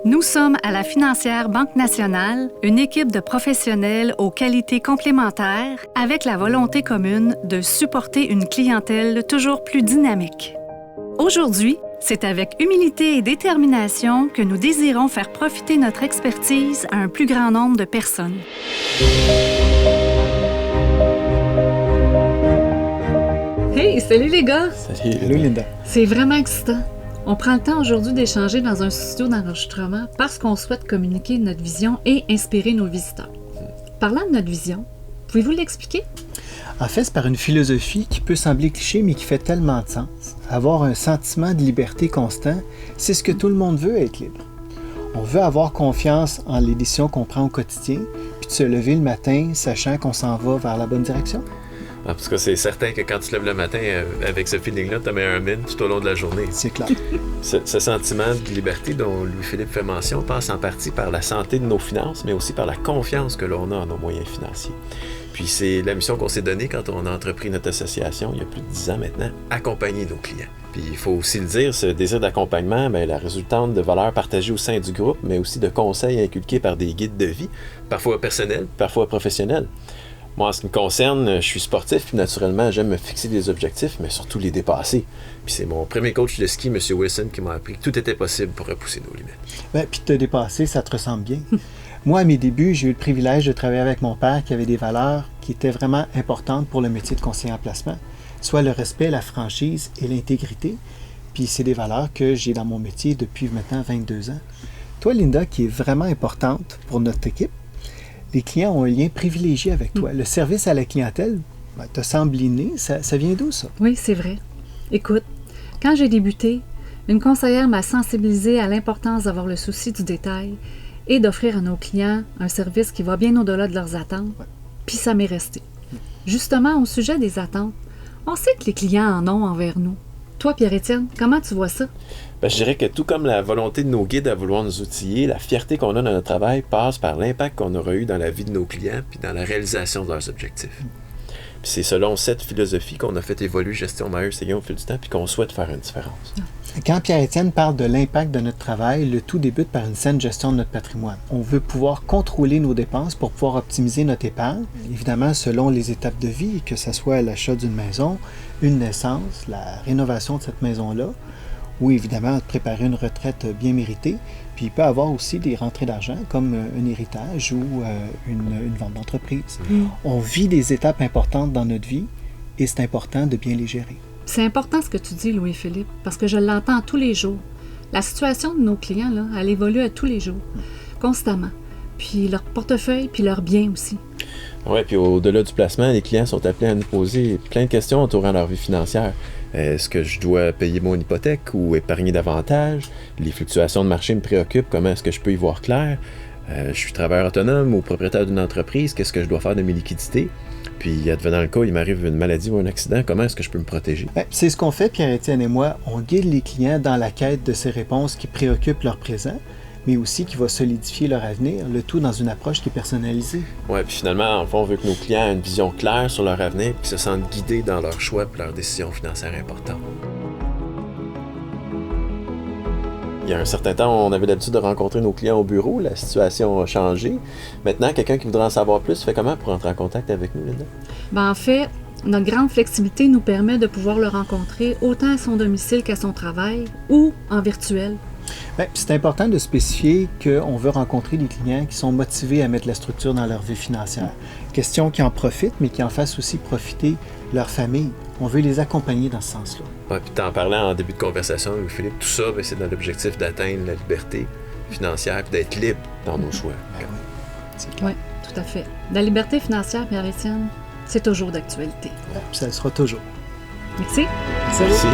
Nous sommes à la Financière Banque Nationale, une équipe de professionnels aux qualités complémentaires avec la volonté commune de supporter une clientèle toujours plus dynamique. Aujourd'hui, c'est avec humilité et détermination que nous désirons faire profiter notre expertise à un plus grand nombre de personnes. Hey, salut les gars! Salut Linda! C'est vraiment excitant. On prend le temps aujourd'hui d'échanger dans un studio d'enregistrement parce qu'on souhaite communiquer notre vision et inspirer nos visiteurs. Parlant de notre vision, pouvez-vous l'expliquer? En fait, c'est par une philosophie qui peut sembler cliché, mais qui fait tellement de sens. Avoir un sentiment de liberté constant, c'est ce que tout le monde veut, être libre. On veut avoir confiance en les décisions qu'on prend au quotidien, puis de se lever le matin sachant qu'on s'en va vers la bonne direction. Parce que c'est certain que quand tu te lèves le matin avec ce feeling-là, tu as meilleur mine tout au long de la journée. C'est clair. Ce sentiment de liberté dont Louis-Philippe fait mention passe en partie par la santé de nos finances, mais aussi par la confiance que l'on a en nos moyens financiers. Puis c'est la mission qu'on s'est donnée quand on a entrepris notre association, il y a plus de 10 ans maintenant, accompagner nos clients. Puis il faut aussi le dire, ce désir d'accompagnement, la résultante de valeurs partagées au sein du groupe, mais aussi de conseils inculqués par des guides de vie, parfois personnels, parfois professionnels. Moi, en ce qui me concerne, je suis sportif, puis naturellement, j'aime me fixer des objectifs, mais surtout les dépasser. Puis c'est mon premier coach de ski, M. Wilson, qui m'a appris que tout était possible pour repousser nos limites. Puis te dépasser, ça te ressemble bien. Moi, à mes débuts, j'ai eu le privilège de travailler avec mon père qui avait des valeurs qui étaient vraiment importantes pour le métier de conseiller en placement, soit le respect, la franchise et l'intégrité. Puis c'est des valeurs que j'ai dans mon métier depuis maintenant 22 ans. Toi, Linda, qui est vraiment importante pour notre équipe, les clients ont un lien privilégié avec toi. Le service à la clientèle te semble inné. Ça vient d'où, ça? Oui, c'est vrai. Écoute, quand j'ai débuté, une conseillère m'a sensibilisée à l'importance d'avoir le souci du détail et d'offrir à nos clients un service qui va bien au-delà de leurs attentes. Ouais. Puis ça m'est resté. Justement, au sujet des attentes, on sait que les clients en ont envers nous. Toi, Pierre-Étienne, comment tu vois ça? Je dirais que tout comme la volonté de nos guides à vouloir nous outiller, la fierté qu'on a dans notre travail passe par l'impact qu'on aura eu dans la vie de nos clients puis dans la réalisation de leurs objectifs. Puis c'est selon cette philosophie qu'on a fait évoluer Gestion Myers Séguin au fil du temps puis qu'on souhaite faire une différence. Quand Pierre-Étienne parle de l'impact de notre travail, le tout débute par une saine gestion de notre patrimoine. On veut pouvoir contrôler nos dépenses pour pouvoir optimiser notre épargne, évidemment selon les étapes de vie, que ce soit l'achat d'une maison, une naissance, la rénovation de cette maison-là, ou évidemment préparer une retraite bien méritée. Puis il peut y avoir aussi des rentrées d'argent comme un héritage ou une vente d'entreprise. On vit des étapes importantes dans notre vie et c'est important de bien les gérer. C'est important ce que tu dis, Louis-Philippe, parce que je l'entends tous les jours. La situation de nos clients, là, elle évolue à tous les jours, constamment. Puis leur portefeuille, puis leurs biens aussi. Oui, puis au-delà du placement, les clients sont appelés à nous poser plein de questions entourant leur vie financière. Est-ce que je dois payer mon hypothèque ou épargner davantage? Les fluctuations de marché me préoccupent. Comment est-ce que je peux y voir clair? Je suis travailleur autonome ou propriétaire d'une entreprise. Qu'est-ce que je dois faire de mes liquidités? Puis, advenant le cas, il m'arrive une maladie ou un accident. Comment est-ce que je peux me protéger? C'est ce qu'on fait, Pierre-Étienne et moi. On guide les clients dans la quête de ces réponses qui préoccupent leur présent, mais aussi qui va solidifier leur avenir, le tout dans une approche qui est personnalisée. Oui, puis finalement, en fond, on veut que nos clients aient une vision claire sur leur avenir et qu'ils se sentent guidés dans leurs choix et leurs décisions financières importantes. Il y a un certain temps, on avait l'habitude de rencontrer nos clients au bureau. La situation a changé. Maintenant, quelqu'un qui voudrait en savoir plus, fait comment pour entrer en contact avec nous, Linda? En fait, notre grande flexibilité nous permet de pouvoir le rencontrer autant à son domicile qu'à son travail ou en virtuel. C'est important de spécifier qu'on veut rencontrer des clients qui sont motivés à mettre la structure dans leur vie financière. Question qui en profitent, mais qui en fassent aussi profiter leur famille. On veut les accompagner dans ce sens-là. Ouais, puis t'en parlais en début de conversation, Louis-Philippe, tout ça, c'est dans l'objectif d'atteindre la liberté financière et d'être libre dans nos choix. Oui, tout à fait. La liberté financière, Pierre-Étienne, c'est toujours d'actualité. Ça le sera toujours. Merci. Merci.